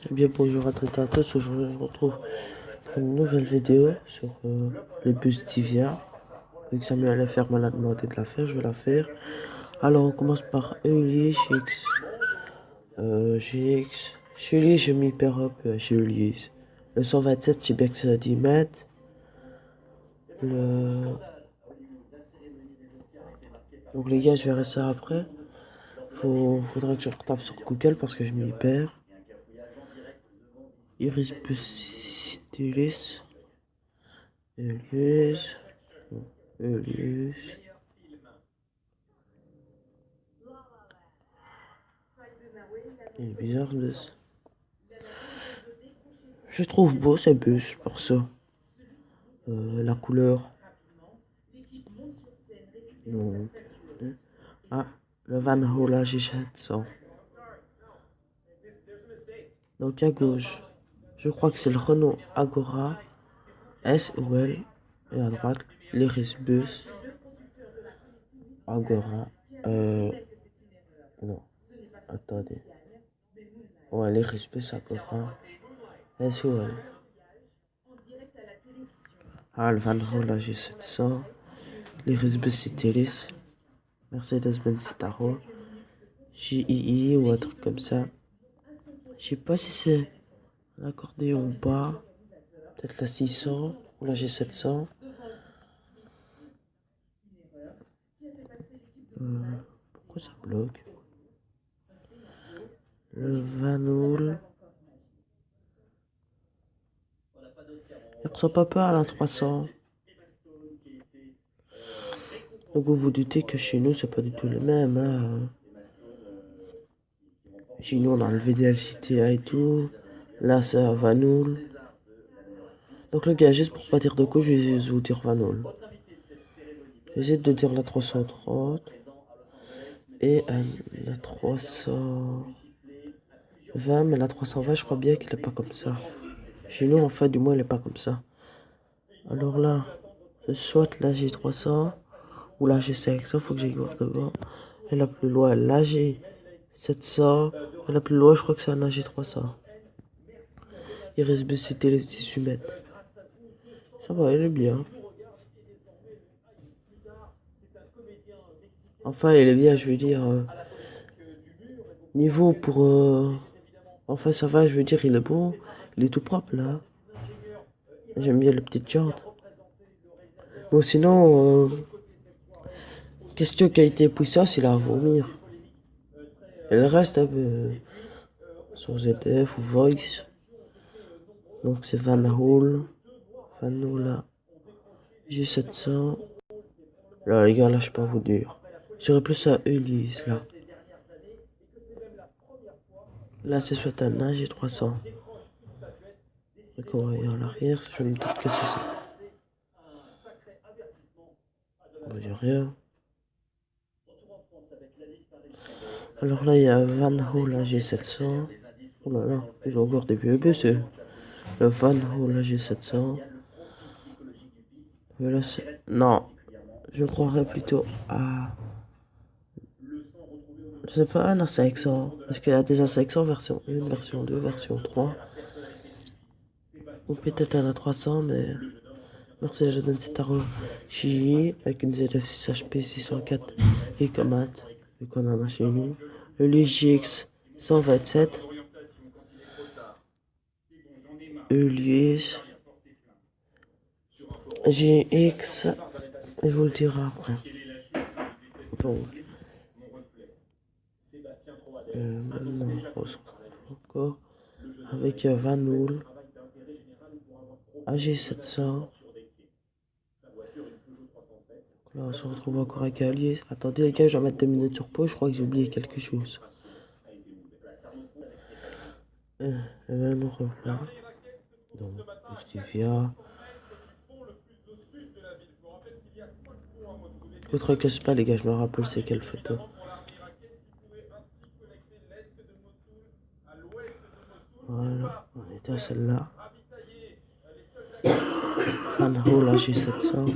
Eh bien bonjour à toutes et à tous, aujourd'hui je vous retrouve pour une nouvelle vidéo sur le bus Divia. Vu que Samuel FR m'a demandé de la faire, je vais la faire. Alors on commence par Ulysse, GX, GX, chez Ulysse je m'y perds up chez Ulysse. Le 127 chez Bex 10 mètres. Donc les gars je verrai ça après. Faudrait que je retape sur Google parce que je m'y perds. Iris bus Ulysse. Ulysse. Ulysse. Il est bizarre je trouve beau ces bus pour ça. La couleur. Non. Ah, le Van Hola G700. Donc à gauche, je crois que c'est le Renault Agora S ou L. Et à droite, l'Iris Bus Agora. Non. Attendez. Ouais, l'Iris Bus Agora S ou L. Ah, le Van Hola G700. L'Iris Bus Citelis. Mercedes-Benz Citaro. JII ou un truc comme ça. Je sais pas si c'est l'accordéon ou pas. Peut-être la 600 ou la G700. Pourquoi ça bloque? Le Vanoul. Il ressemble pas peu à la 300. Donc vous vous doutez que chez nous c'est pas du tout le même. Hein. Chez nous on a le VDL CTA et tout. Là c'est un Vanoul. Donc le gars, juste pour pas dire de quoi, je vais vous dire Vanoul. J'essaie de dire la 330. Et la 320, mais la 320 je crois bien qu'il est pas comme ça. Chez nous en fait du moins il est pas comme ça. Alors là, c'est soit la G300 ou la G500, faut que j'aille voir devant. Et la plus loin, la G700. Et la plus loin, je crois que c'est la G300. Iris B, c'était les 18 mètres. Ça va, il est bien. Enfin, il est bien, je veux dire. Niveau pour. Enfin, ça va, je veux dire, il est bon. Il est tout propre là. J'aime bien les petites jantes. Bon, sinon, question qualité puissance, il a à vomir. Et le reste, sur ZF ou Voice. Donc c'est Van Hool. Vanola. G700. Là, les gars, là, je sais pas vous dire. J'irais plus à Ulysse, là. Là, c'est soit un G300. Et qu'on voit à l'arrière, je me doute que c'est ça. On va dire rien. Alors là, il y a Van Hool G700. Oh là là, ils ont encore des vieux bus, eux. Le Van Hool G700. Mais là, non. Je croirais plutôt à. Je sais pas, un A500. Parce qu'il y a des A500 version 1, version 2, version 3. Ou peut-être un A300, mais. Mercedes-Benz Citaro JI avec une ZF6 HP 604 et Comat, vu qu'on en a chez nous. Le LGX 127. Ulysse. GX. Je vous le dirai après. Donc. Maintenant, encore. Avec Vanoul. AG700. Là, on se retrouve encore avec Alice. Attendez, les gars, je vais mettre 2 minutes sur pause. Je crois que j'ai oublié quelque chose. Et là, nous revoilà. Donc, Justifia. Le truc que c'est pas, les gars, je me rappelle c'est quelle photo. Voilà, on était à celle-là. Van Hool G700.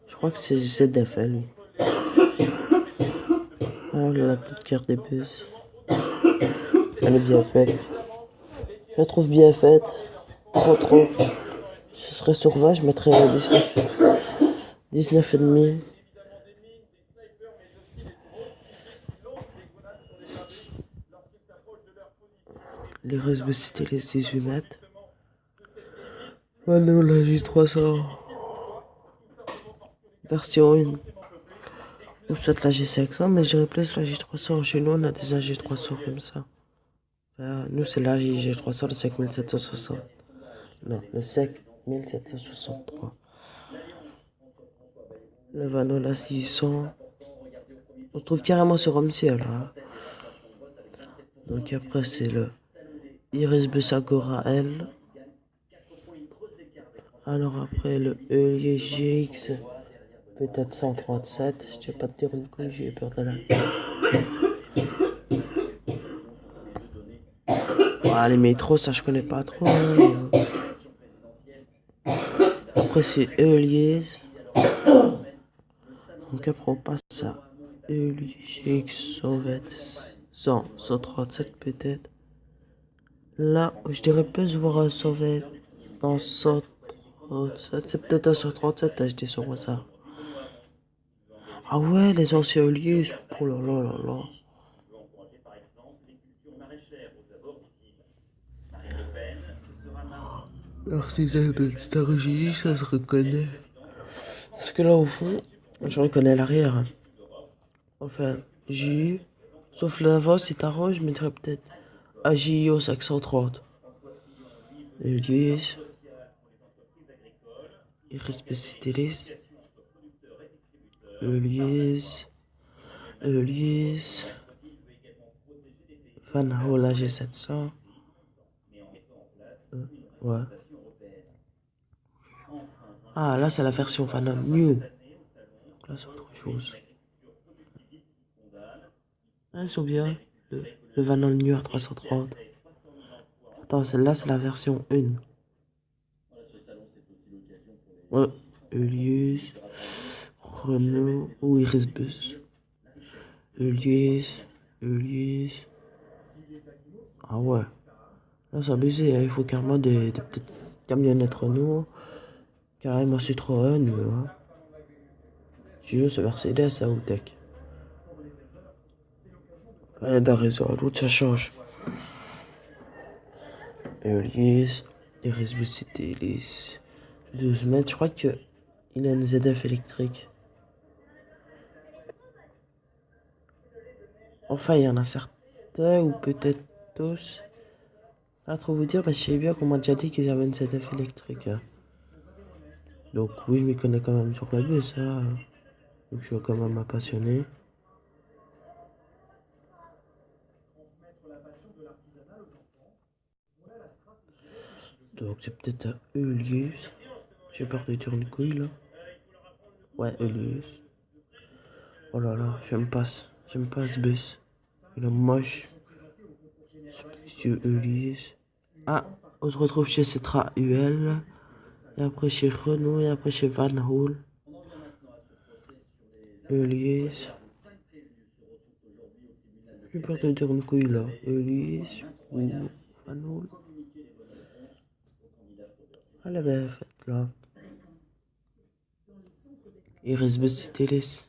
Je crois que c'est ZFL, lui. Alors, la petite carte des bus. Elle est bien faite. la trouve bien faite. Trop trop. Ce serait sur 20, je mettrais 19. 19 et demi. Les restes c'était les 18 mètres. Maintenant la J300. Version 1. Ou soit la J500, mais j'irais plus la J300. Chez nous on a des AG300 comme ça. Nous c'est la J300, le 5760. Non, le 5763. Le Vanola 600. On se trouve carrément sur Homesier là. Donc après c'est le Iris Agora L. Alors après le Heulier GX. Peut-être 137. Je ne vais pas te dire une couille, j'ai peur de la. Ah, les métros, ça je connais pas trop. Hein. Après c'est Heulier. Donc après on passe à Heulier GX 137 peut-être. Là, je dirais plus voir un 120 dans 137. C'est peut-être un 137, là, je dis sur ça. Ah ouais, les anciens lieux. Oh là là là là. Alors si j'appelle Star J, ça se reconnaît. Parce que là, au fond, je reconnais l'arrière. Enfin, J, sauf l'avant, si t'arranges, je mettrais peut-être AJO 530. Le 10. Il reste Citelis. Elias. Elias. Van Hola G700. Ouais. Ah, là, c'est la version Vanon New. Là, c'est autre chose. Ah, ils sont bien. Le Vanon New à 330. Attends, celle-là, c'est la version 1. Ouais. Elias. Renault. Ou Irisbus. Elias. Elias. Ah ouais. Là, c'est abusé. Hein. Il faut carrément des petites camionnettes Renault. Carrément Citroën. Hein. Gino, c'est Mercedes, ça, ou Tech. Rien d'un réseau à l'autre, ça change. Elias, Irisbus Citelis. 12 mètres, je crois qu'il a une ZF électrique. Enfin, il y en a certains, ou peut-être tous. Pas trop vous dire, parce que je sais bien qu'on m'a déjà dit qu'ils avaient une ZF électrique. Hein. Donc oui, je m'y connais quand même sur la bus, hein. Donc je suis quand même un passionné. Donc c'est peut-être à Elias. J'ai peur de dire une couille là. Ouais, Elias. Oh là là, j'aime pas ce bus. Il est moche. Monsieur Elias. Ah, on se retrouve chez Cetra UL. Et après chez Renault. Et après chez Van Hool. Elias. J'ai peur de dire une couille là. Elias ou Van Hool. Elle est bien faite là. Irisbus Citelis.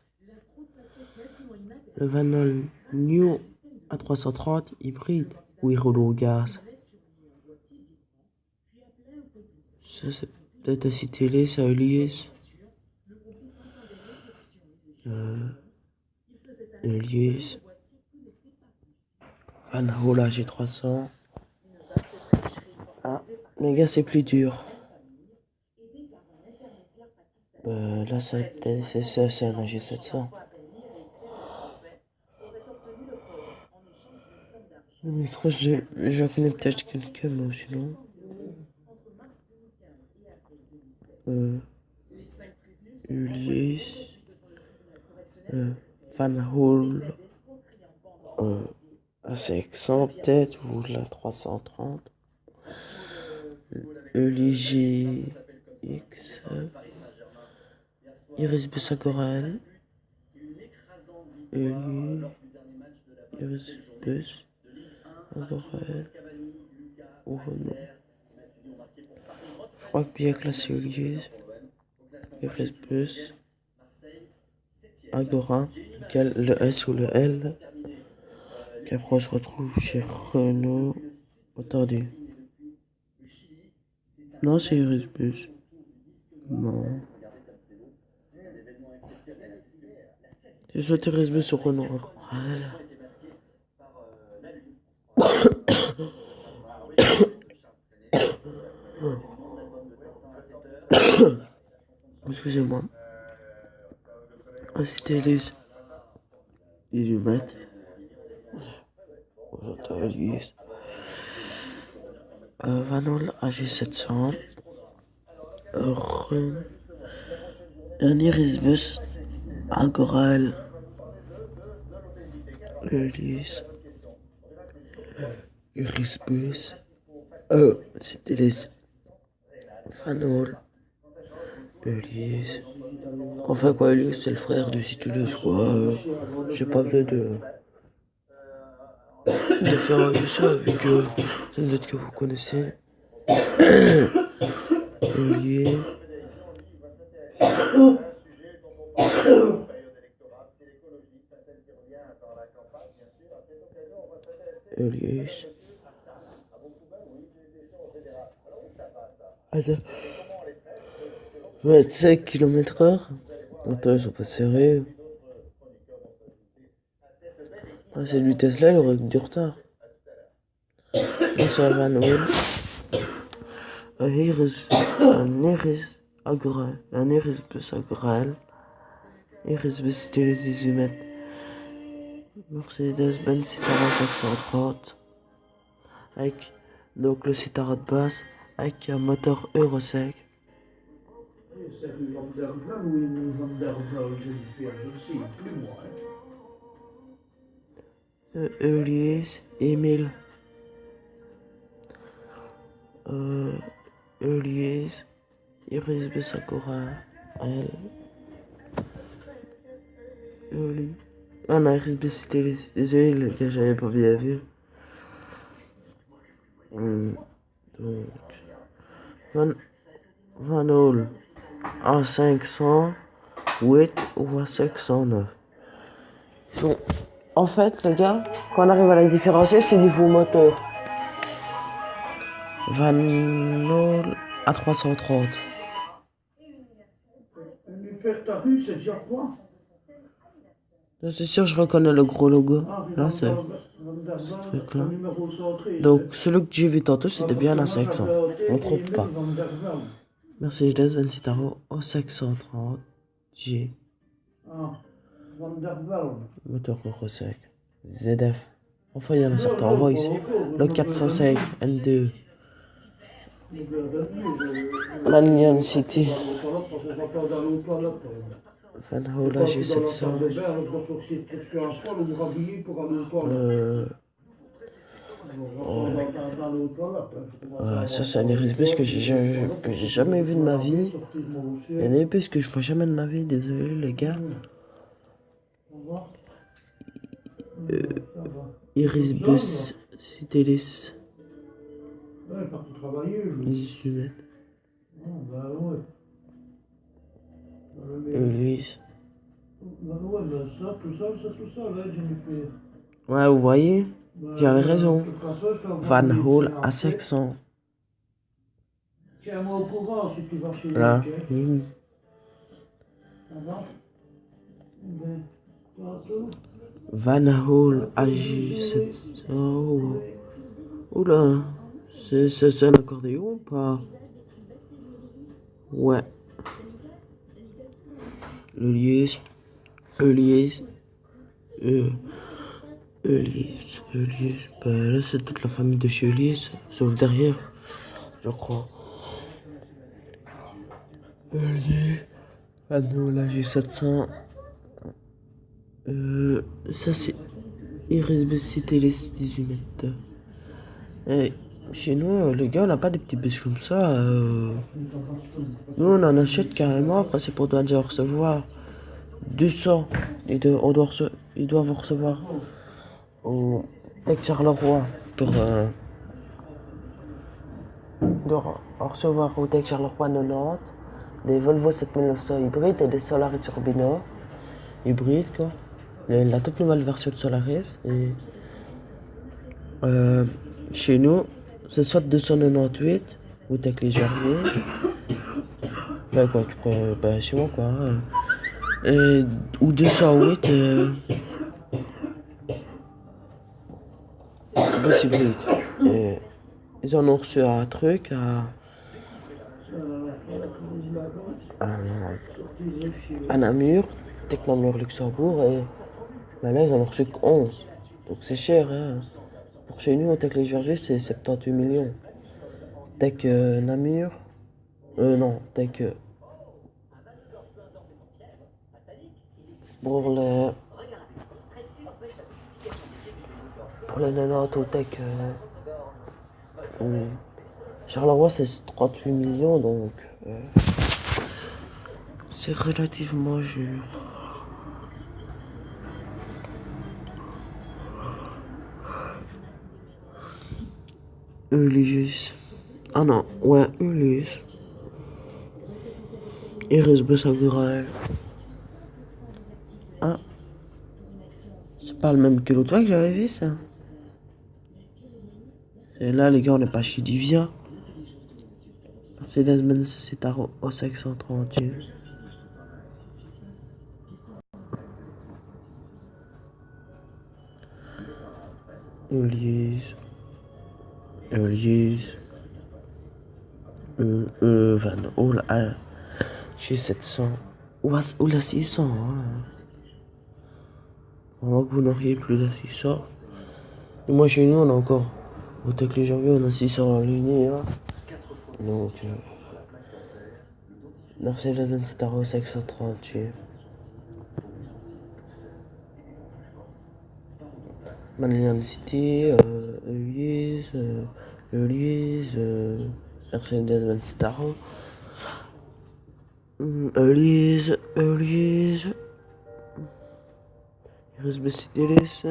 Le Van Hool New à 330 hybride ou il roule au gaz. Ça c'est peut-être à Citelis, à Elias. Elias. Van Hool G300. Ah, les gars, c'est plus dur. Là, c'est un AG700. Non, mais franchement, j'en connais peut-être quelqu'un, mais sinon. Ulysse. Van Hool. A500 peut-être, ou la 330. Ulysse GX. Iris Bussagoran. Iris Bus. Agora. ou Renault. Je crois que bien classé Ulysses, Irisbus, Agora, le S ou le L. Qu'après on se retrouve chez Renault. Attendez. Non, c'est Irisbus. Non. C'est soit Irisbus ou Renault. Voilà. Excusez-moi. C'était les 18 mètres. J'entends Elise. Vanol AG700. Un Irisbus. Agoral. Elise. Irisbus. C'était les Vanol. Elise. Enfin quoi, Elise c'est le frère de Situlus quoi. J'ai pas besoin de faire ça vu que c'est une autre que vous connaissez. Olivier. Elias. Attends. 25 km/h. Attends, ils sont pas serrés. Ah, c'est lui Tesla, il aurait du retard. Donc ça va, Noël. Un Iris Agral. Un Irisbus Agral. Irisbus c'était les 18 mètres. Mercedes-Benz Citaro 530. Avec donc le Citaro de base. Avec un moteur Euro 5. Ulysse, Emile. Ulysse, Irisbus Agora, elle. Ulysse. Ah non, Irisbus c'était désolé, le gars j'avais pas bien vu. Donc. Van Hol à 508 ou à 509. Donc, en fait, les gars, quand on arrive à la différencier, c'est niveau moteur. Van Hol à 330. C'est sûr, je reconnais le gros logo. Là, c'est ce truc-là. Donc, celui que j'ai vu tantôt, c'était bien la 500. On ne trompe pas. Mercedes-Benz Citaro au 530 G. Moteur Euro 5. ZF. Enfin, il y en a certains. On voit ici. Le 405 N2. Manion City. Van Hola G700. Ça c'est un Irisbus que j'ai jamais vu de ma vie. Un Irisbus que je vois jamais de ma vie, désolé les gars. Irisbus Citelis. 18 mètres. Ulysse. Ouais, vous voyez, j'avais raison. Van Hol à 500. Tiens-moi au courant si tu vas chez Là, oui. Van Hol AJ700. Oula, c'est un accordéon ou pas? Ouais. Ulysse. Bah, là, c'est toute la famille de chez Ulysse, sauf derrière, je crois. Ulysse. Ah non, là, j'ai 700. Ça, c'est Irisbus Citelis 18 mètres. Et chez nous, les gars, on n'a pas des petits bus comme ça. Nous, on en achète carrément, parce que pour déjà recevoir 200. Ils doivent recevoir au Tech Charleroi pour de recevoir au Tech Charleroi 90, des Volvo 7900 hybrides et des Solaris Urbino hybrides, quoi. La toute nouvelle version de Solaris. Et chez nous, c'est soit 298 ou Tech Légerier. Ben quoi, tu pourrais, ben chez moi quoi. Ou 208 bus hybride. Et ils en ont reçu un truc à Namur, Tech Namur Luxembourg, et ben là ils en ont reçu que 11. Donc c'est cher, hein. Pour chez nous, au Tech Légerier, c'est 78 millions. Tech Namur, non, Tech. Pour les, pour les 90 au Tech Charleroi, c'est 38 millions, donc c'est relativement cher. Ulysse. Ah non, ouais, Ulysse. Iris Bessagurael. Ah, c'est pas le même que l'autre fois que j'avais vu ça. Et là, les gars, on n'est pas chez Divia. Mercedes-Benz, c'est à au 530. Ulysse. Ulysse. Oh là, j'ai 700. Ou la 600. Hein. Vraiment que vous n'auriez plus la 600. Et moi, chez nous, on a encore. Au Tech les janvier, on a 600 en ligne. Hein. Donc, Mercedes-Benz Citaro 530. Manian City, Ulysse, Mercedes-Benz Citaro. Ulysse. Iris Bessidelis.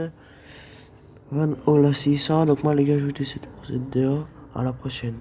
Van Ola 600. Donc, moi, les gars, je vous dis c'est pour cette vidéo. À la prochaine.